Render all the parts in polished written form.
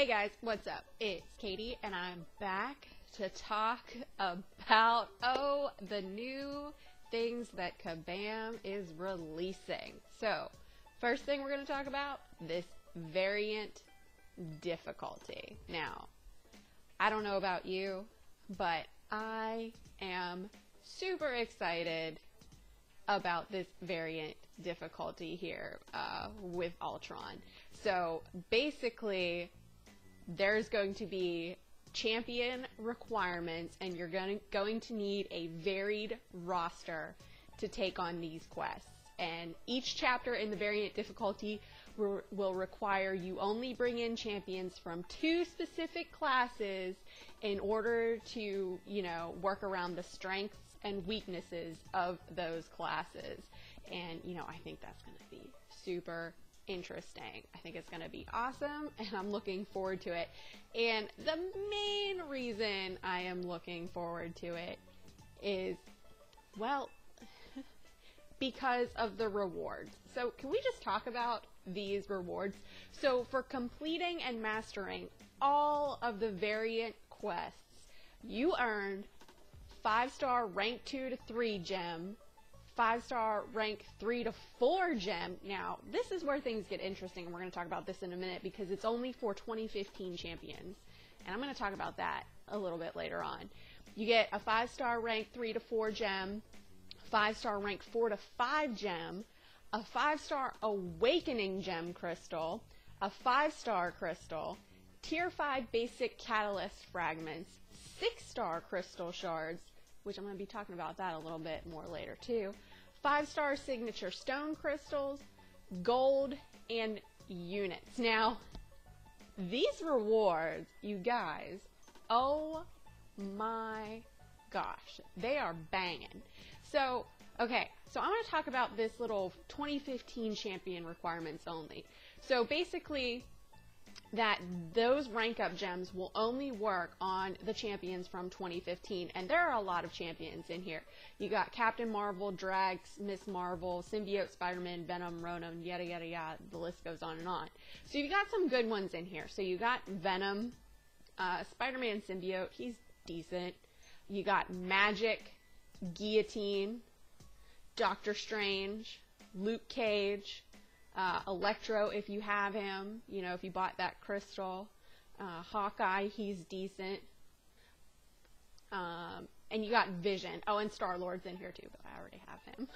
Hey guys, what's up? It's Katie and I'm back to talk about, the new things that Kabam is releasing. So, first thing we're going to talk about, this variant difficulty. Now, I don't know about you, but I am super excited about this variant difficulty here with Ultron. So, basically, there's going to be champion requirements, and you're going to need a varied roster to take on these quests. And each chapter in the variant difficulty will require you only bring in champions from 2 specific classes in order to, work around the strengths and weaknesses of those classes. And, I think that's going to be super interesting. I think it's going to be awesome, and I'm looking forward to it. And the main reason I am looking forward to it is, well, because of the rewards. So can we just talk about these rewards? So for completing and mastering all of the variant quests, you earned 5-star rank 2 to 3 gem, 5-star rank 3 to 4 gem. Now, this is where things get interesting, and we're going to talk about this in a minute because it's only for 2015 champions, and I'm going to talk about that a little bit later on. You get a 5-star rank 3 to 4 gem, 5-star rank 4 to 5 gem, a 5-star awakening gem crystal, a 5-star crystal, tier 5 basic catalyst fragments, 6-star crystal shards, which I'm going to be talking about that a little bit more later too, 5-star signature stone crystals, gold, and units. Now, these rewards, you guys, oh my gosh, they are banging. So, okay, so I'm going to talk about this little 2015 champion requirements only. So basically, that those rank up gems will only work on the champions from 2015, and there are a lot of champions in here. You got Captain Marvel, Drax, Miss Marvel, Symbiote, Spider-Man, Venom, Ronan, yada yada yada, the list goes on and on. So you got some good ones in here. So you got Venom, Spider-Man Symbiote, he's decent. You got Magic, Guillotine, Doctor Strange, Luke Cage, Electro if you have him, if you bought that crystal, Hawkeye, he's decent, and you got Vision. Oh, and Star-Lord's in here too, but I already have him.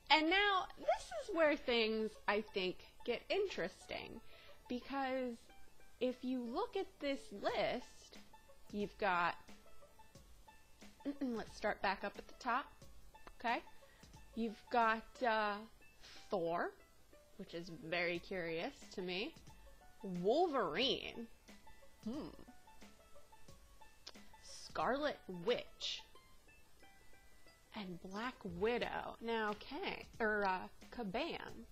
And now, this is where things, I think, get interesting, because if you look at this list, you've got, let's start back up at the top, okay? You've got, Thor, which is very curious to me. Wolverine. Scarlet Witch. And Black Widow. Now, Kabam.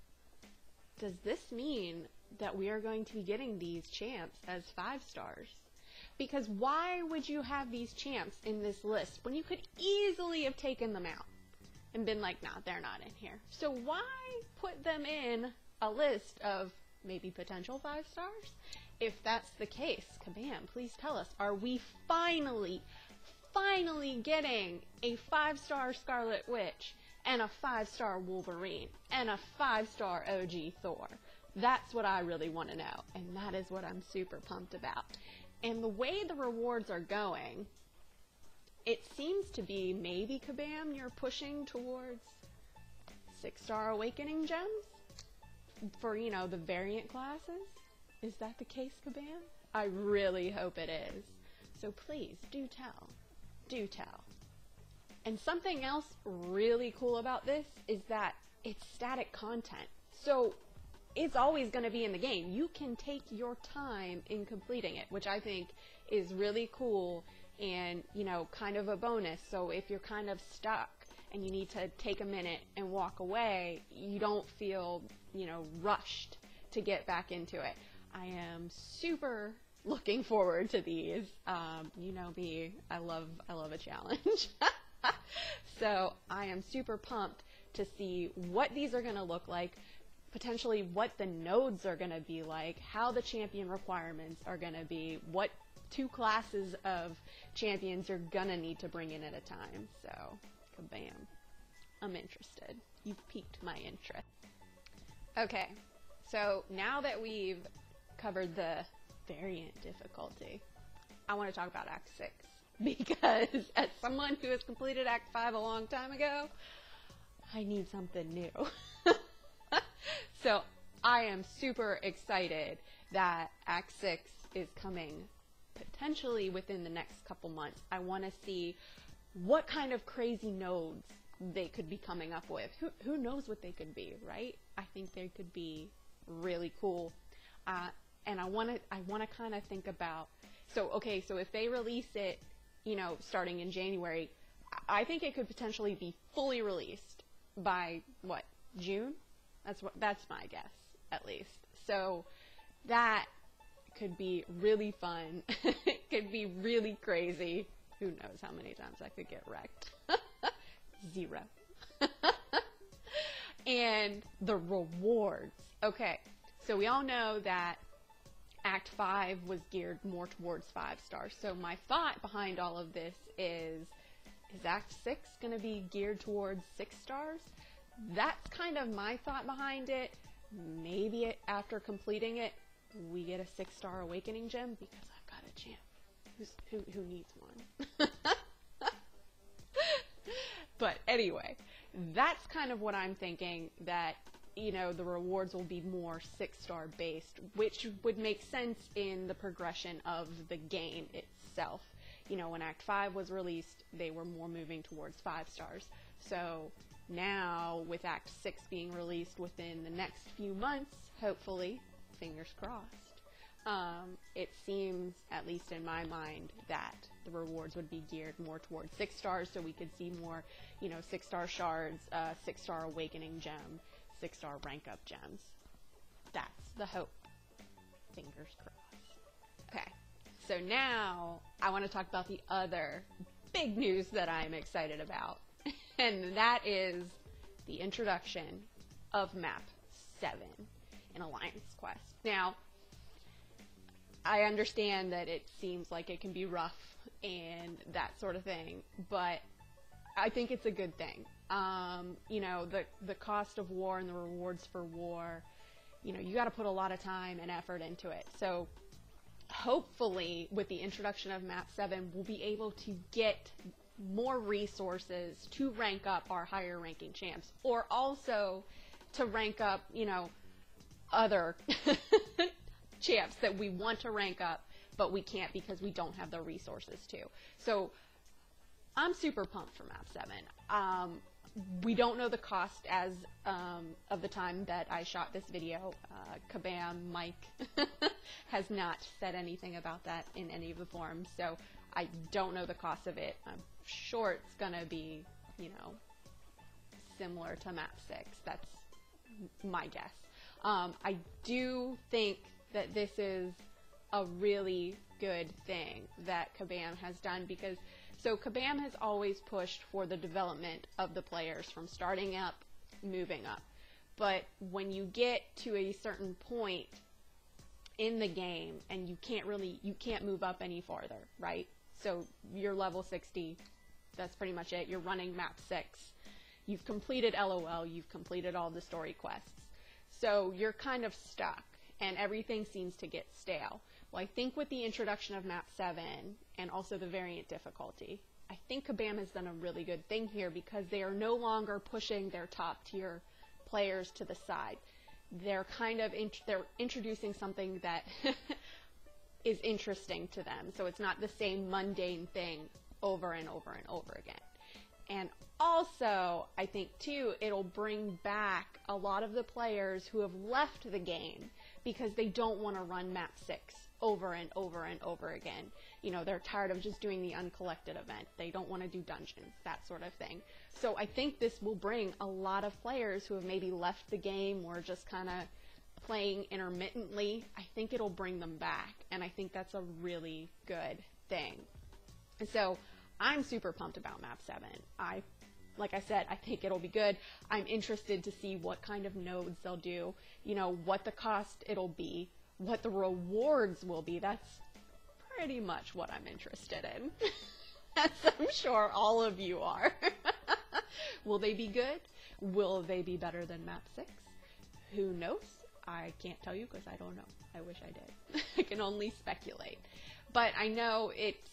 Does this mean that we are going to be getting these champs as 5 stars? Because why would you have these champs in this list when you could easily have taken them out and been like, nah, they're not in here? So why put them in a list of maybe potential 5 stars? If that's the case, Kabam, please tell us, are we finally getting a 5-star Scarlet Witch and a 5-star Wolverine and a 5-star OG Thor? That's what I really want to know, and that is what I'm super pumped about. And the way the rewards are going, it seems to be maybe, Kabam, you're pushing towards 6-star awakening gems for, the variant classes. Is that the case, Kabam? I really hope it is. So please, do tell. Do tell. And something else really cool about this is that it's static content. So it's always going to be in the game. You can take your time in completing it, which I think is really cool and, kind of a bonus. So if you're kind of stuck and you need to take a minute and walk away, you don't feel, rushed to get back into it. I am super looking forward to these. You know me, I love a challenge. So I am super pumped to see what these are going to look like, potentially what the nodes are going to be like, how the champion requirements are going to be, what 2 classes of champions you're going to need to bring in at a time. So, kabam. I'm interested. You've piqued my interest. Okay, so now that we've covered the variant difficulty, I want to talk about Act 6. Because as someone who has completed Act 5 a long time ago, I need something new. So I am super excited that Act 6 is coming potentially within the next couple months. I want to see what kind of crazy nodes they could be coming up with. Who knows what they could be, right? I think they could be really cool. And I want to kind of think about, so if they release it, you know, starting in January, I think it could potentially be fully released by what, June? That's my guess, at least. So that could be really fun. It could be really crazy. Who knows how many times I could get wrecked? 0. And the rewards. Okay, so we all know that Act 5 was geared more towards 5 stars. So my thought behind all of this is Act 6 going to be geared towards 6 stars? That's kind of my thought behind it. Maybe after completing it, we get a 6-star awakening gem because I've got a champ. Who needs one? But anyway, that's kind of what I'm thinking, that, you know, the rewards will be more 6-star based, which would make sense in the progression of the game itself. You know, when Act 5 was released, they were more moving towards 5 stars. So now, with Act 6 being released within the next few months, hopefully, fingers crossed, it seems, at least in my mind, that the rewards would be geared more towards 6 stars, so we could see more, you know, 6-star shards, 6-star awakening gem, 6-star rank up gems. That's the hope. Fingers crossed. Okay, so now I want to talk about the other big news that I'm excited about, and that is the introduction of Map 7 in Alliance Quest. Now, I understand that it seems like it can be rough and that sort of thing, but I think it's a good thing. You know, the cost of war and the rewards for war, you know, you got to put a lot of time and effort into it. So hopefully with the introduction of Map 7, we'll be able to get more resources to rank up our higher ranking champs, or also to rank up, you know, other champs that we want to rank up, but we can't because we don't have the resources to. So I'm super pumped for Map 7. We don't know the cost as of the time that I shot this video. Kabam, Mike, has not said anything about that in any of the forums, so I don't know the cost of it. I'm sure it's gonna be, you know, similar to Map 6. That's my guess. I do think that this is a really good thing that Kabam has done, because so Kabam has always pushed for the development of the players from starting up, moving up. But when you get to a certain point in the game and you can't move up any farther, right? So you're level 60, that's pretty much it. You're running Map 6. You've completed LOL, you've completed all the story quests. So you're kind of stuck and everything seems to get stale. Well, I think with the introduction of Map 7 and also the variant difficulty, I think Kabam has done a really good thing here, because they are no longer pushing their top tier players to the side. They're kind of they're introducing something that is interesting to them. So it's not the same mundane thing over and over and over again. And also, I think too, it'll bring back a lot of the players who have left the game because they don't want to run Map 6 over and over and over again. You know, they're tired of just doing the uncollected event. They don't want to do dungeons, that sort of thing. So I think this will bring a lot of players who have maybe left the game or just kind of playing intermittently. I think it'll bring them back, and I think that's a really good thing. And so I'm super pumped about Map 7. I Like I said, I think it'll be good. I'm interested to see what kind of nodes they'll do, you know, what the cost it'll be, what the rewards will be. That's pretty much what I'm interested in. As I'm sure all of you are. Will they be good? Will they be better than map 6? Who knows? I can't tell you because I don't know. I wish I did. I can only speculate. But I know it's,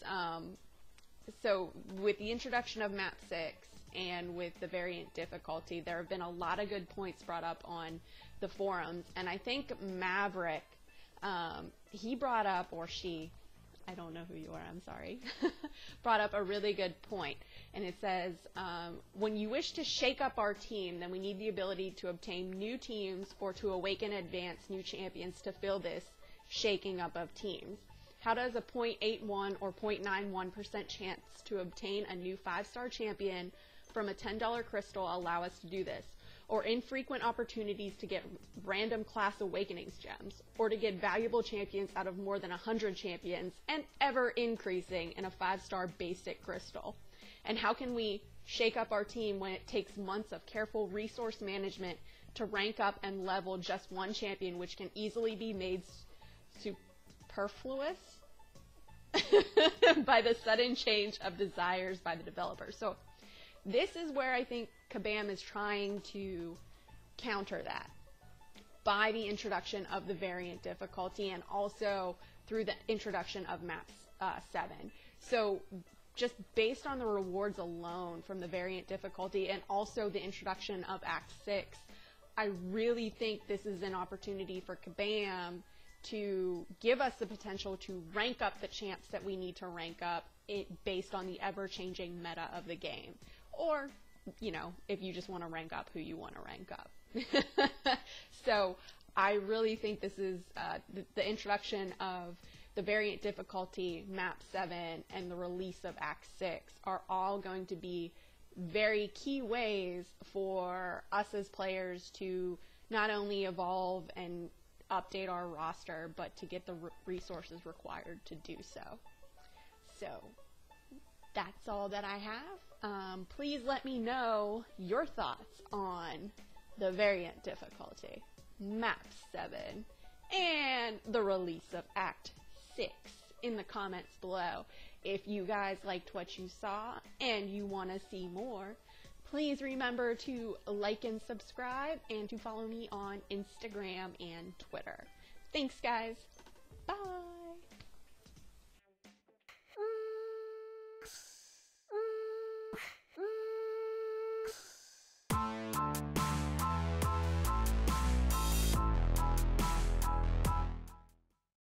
so with the introduction of map 6 and with the variant difficulty, there have been a lot of good points brought up on the forums. And I think Maverick, he brought up, or she, I don't know who you are, I'm sorry, brought up a really good point. And it says, when you wish to shake up our team, then we need the ability to obtain new teams or to awaken and advance new champions to fill this shaking up of teams. How does a 0.81 or 0.91% chance to obtain a new 5-star champion from a $10 crystal allow us to do this? Or infrequent opportunities to get random class awakenings gems, or to get valuable champions out of more than 100 champions, and ever increasing in a 5-star basic crystal? And how can we shake up our team when it takes months of careful resource management to rank up and level just one champion, which can easily be made superfluous by the sudden change of desires by the developer? So this is where I think Kabam is trying to counter that by the introduction of the variant difficulty and also through the introduction of map 7. So just based on the rewards alone from the variant difficulty and also the introduction of Act 6, I really think this is an opportunity for Kabam to give us the potential to rank up the champs that we need to rank up based on the ever-changing meta of the game. Or, you know, if you just want to rank up who you want to rank up. So I really think this is the introduction of the variant difficulty, map 7, and the release of Act 6 are all going to be very key ways for us as players to not only evolve and update our roster, but to get the resources required to do so. So that's all that I have. Please let me know your thoughts on the variant difficulty, map 7, and the release of Act 6 in the comments below. If you guys liked what you saw and you want to see more, please remember to like and subscribe and to follow me on Instagram and Twitter. Thanks, guys. Bye.